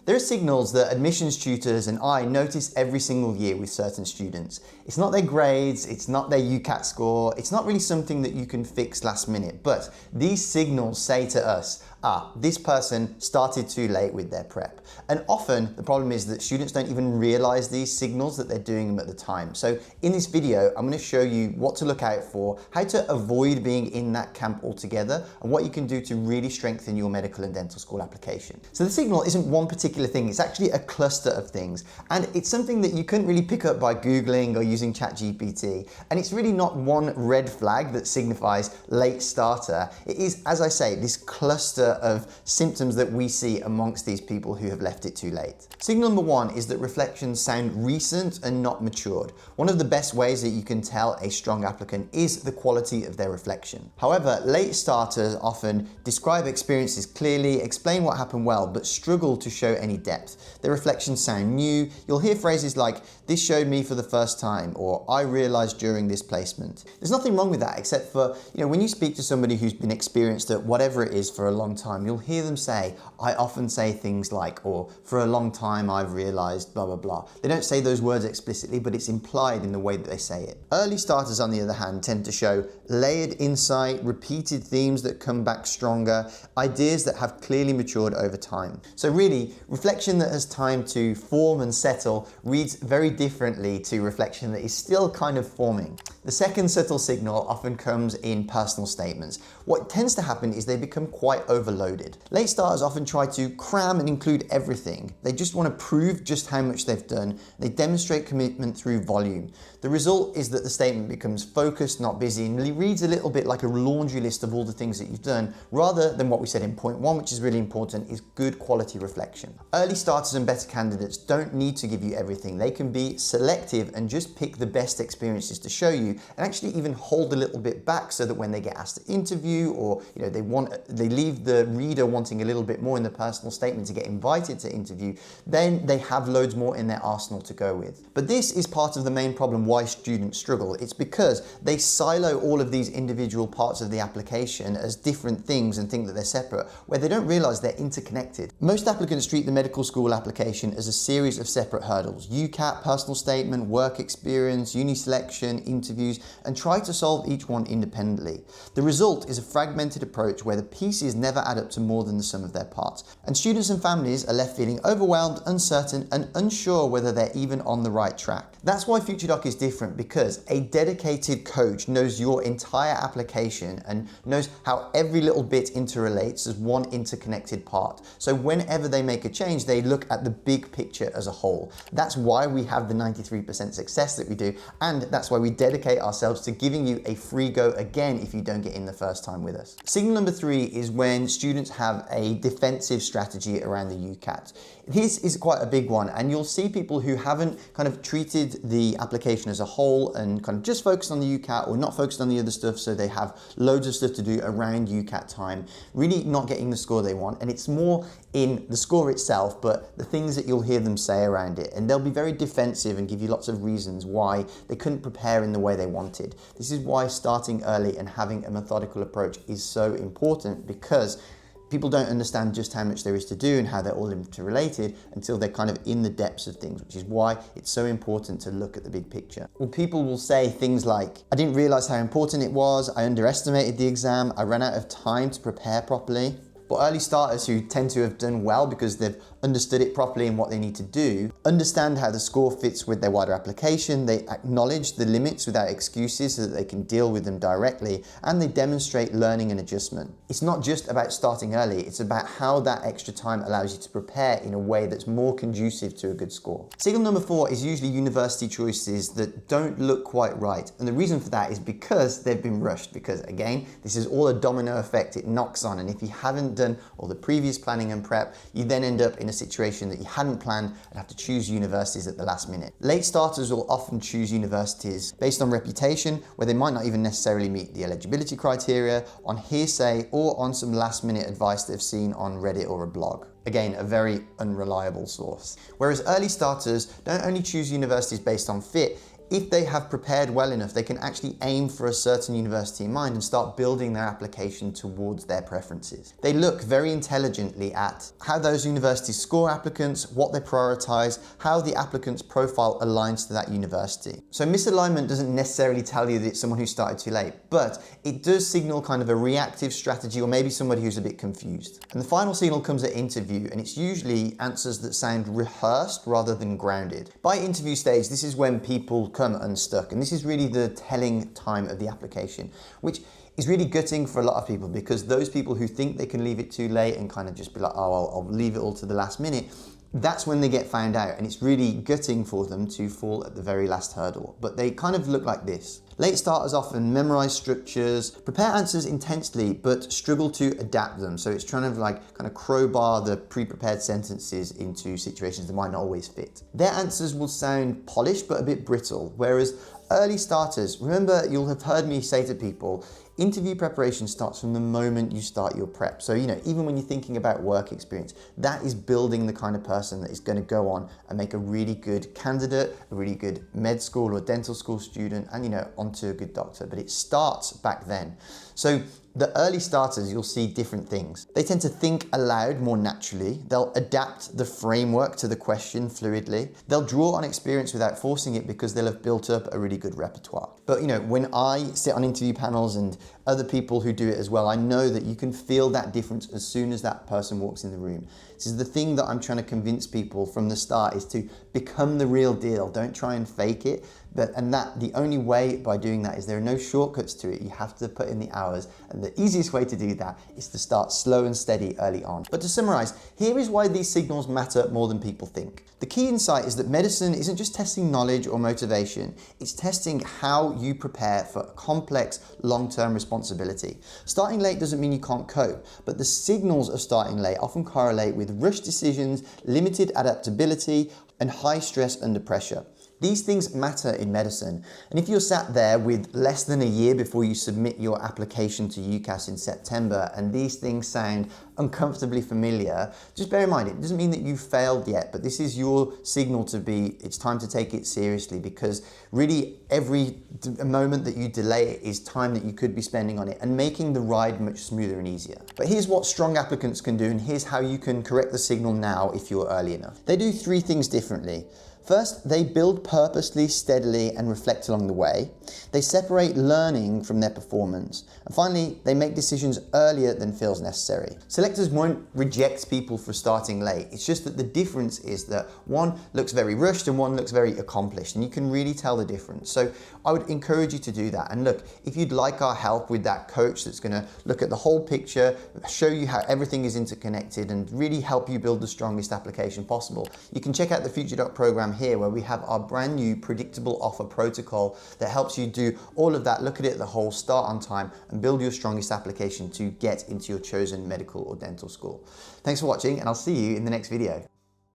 There are signals that admissions tutors and I notice every single year with certain students. It's not their grades, it's not their UCAT score, it's not really something that you can fix last minute, but these signals say to us, this person started too late with their prep. And often the problem is that students don't even realize these signals that they're doing them at the time. So in this video, I'm going to show you what to look out for, how to avoid being in that camp altogether, and what you can do to really strengthen your medical and dental school application. So the signal isn't one particular thing, it's actually a cluster of things. And it's something that you couldn't really pick up by Googling or using ChatGPT. And it's really not one red flag that signifies late starter. It is, as I say, this cluster of symptoms that we see amongst these people who have left it too late. Signal number one is that reflections sound recent and not matured. One of the best ways that you can tell a strong applicant is the quality of their reflection. However, late starters often describe experiences clearly, explain what happened well, but struggle to show any depth. Their reflections sound new. You'll hear phrases like, "This showed me for the first time," or "I realized during this placement." There's nothing wrong with that, except for, when you speak to somebody who's been experienced at whatever it is for a long time, you'll hear them say, "I often say things like," or "For a long time I've realized blah, blah, blah." They don't say those words explicitly, but it's implied in the way that they say it. Early starters, on the other hand, tend to show layered insight, repeated themes that come back stronger, ideas that have clearly matured over time. So really, reflection that has time to form and settle reads very differently to reflection that is still kind of forming. The second subtle signal often comes in personal statements. What tends to happen is they become quite overloaded. Late starters often try to cram and include everything. They just want to prove just how much they've done. They demonstrate commitment through volume. The result is that the statement becomes focused, not busy, and really reads a little bit like a laundry list of all the things that you've done, rather than what we said in point one, which is really important, is good quality reflection. Early starters and better candidates don't need to give you everything. They can be selective and just pick the best experiences to show you, and actually even hold a little bit back so that when they get asked to interview, or they leave the reader wanting a little bit more in the personal statement to get invited to interview, then they have loads more in their arsenal to go with. But this is part of the main problem why students struggle. It's because they silo all of these individual parts of the application as different things and think that they're separate, where they don't realize they're interconnected. Most applicants treat the medical school application as a series of separate hurdles: UCAT, personal statement, work experience, uni selection, interviews, and try to solve each one independently. The result is a fragmented approach where the pieces never add up to more than the sum of their parts, and students and families are left feeling overwhelmed, uncertain, and unsure whether they're even on the right track. That's why FutureDoc is different, because a dedicated coach knows your entire application and knows how every little bit interrelates as one interconnected part. So whenever they make a change, they look at the big picture as a whole. That's why we have the 93% success that we do, and that's why we dedicate ourselves to giving you a free go again if you don't get in the first time with us. Signal number three is when students have a defensive strategy around the UCAT. This is quite a big one, and you'll see people who haven't kind of treated the application as a whole and kind of just focused on the UCAT or not focused on the other stuff, so they have loads of stuff to do around UCAT time, really not getting the score they want. And it's more in the score itself, but the things that you'll hear them say around it. And they'll be very defensive and give you lots of reasons why they couldn't prepare in the way they wanted. This is why starting early and having a methodical approach is so important, because people don't understand just how much there is to do and how they're all interrelated until they're kind of in the depths of things, which is why it's so important to look at the big picture. Well, people will say things like, "I didn't realize how important it was, I underestimated the exam, I ran out of time to prepare properly." But early starters who tend to have done well because they've understood it properly and what they need to do, understand how the score fits with their wider application, they acknowledge the limits without excuses so that they can deal with them directly, and they demonstrate learning and adjustment. It's not just about starting early, it's about how that extra time allows you to prepare in a way that's more conducive to a good score. Signal number four is usually university choices that don't look quite right. And the reason for that is because they've been rushed, because again, this is all a domino effect, it knocks on, and if you haven't done all the previous planning and prep, you then end up in a situation that you hadn't planned and have to choose universities at the last minute. Late starters will often choose universities based on reputation, where they might not even necessarily meet the eligibility criteria, on hearsay, or on some last minute advice they've seen on Reddit or a blog. Again, a very unreliable source. Whereas early starters don't only choose universities based on fit, if they have prepared well enough, they can actually aim for a certain university in mind and start building their application towards their preferences. They look very intelligently at how those universities score applicants, what they prioritize, how the applicant's profile aligns to that university. So misalignment doesn't necessarily tell you that it's someone who started too late, but it does signal kind of a reactive strategy or maybe somebody who's a bit confused. And the final signal comes at interview, and it's usually answers that sound rehearsed rather than grounded. By interview stage, this is when people come unstuck, and this is really the telling time of the application, which is really gutting for a lot of people, because those people who think they can leave it too late and kind of just be like, oh, I'll leave it all to the last minute, that's when they get found out, and it's really gutting for them to fall at the very last hurdle. But they kind of look like this. Late starters often memorize structures, prepare answers intensely, but struggle to adapt them. So it's trying to like kind of crowbar the pre-prepared sentences into situations that might not always fit. Their answers will sound polished, but a bit brittle. Whereas early starters, remember, you'll have heard me say to people, interview preparation starts from the moment you start your prep. So, even when you're thinking about work experience, that is building the kind of person that is going to go on and make a really good candidate, a really good med school or dental school student, and, onto a good doctor. But it starts back then. So the early starters, you'll see different things. They tend to think aloud more naturally. They'll adapt the framework to the question fluidly. They'll draw on experience without forcing it because they'll have built up a really good repertoire. But when I sit on interview panels and other people who do it as well, I know that you can feel that difference as soon as that person walks in the room. This is the thing that I'm trying to convince people from the start, is to become the real deal. Don't try and fake it. The only way by doing that is there are no shortcuts to it. You have to put in the hours, and the easiest way to do that is to start slow and steady early on. But to summarize, here is why these signals matter more than people think. The key insight is that medicine isn't just testing knowledge or motivation, it's testing how you prepare for a complex, long-term responsibility. Starting late doesn't mean you can't cope, but the signals of starting late often correlate with rushed decisions, limited adaptability, and high stress under pressure. These things matter in medicine, and if you're sat there with less than a year before you submit your application to UCAS in September and these things sound uncomfortably familiar, just bear in mind, it doesn't mean that you've failed yet, but this is your signal to it's time to take it seriously, because really every moment that you delay it is time that you could be spending on it and making the ride much smoother and easier. But here's what strong applicants can do, and here's how you can correct the signal now if you're early enough. They do three things differently. First, they build purposely, steadily, and reflect along the way. They separate learning from their performance. And finally, they make decisions earlier than feels necessary. Selectors won't reject people for starting late. It's just that the difference is that one looks very rushed and one looks very accomplished, and you can really tell the difference. So I would encourage you to do that. And look, if you'd like our help with that coach that's going to look at the whole picture, show you how everything is interconnected, and really help you build the strongest application possible, you can check out the Future Doc program here, where we have our brand new predictable offer protocol that helps you do all of that, look at it the whole, start on time, and build your strongest application to get into your chosen medical or dental school. Thanks for watching, and I'll see you in the next video.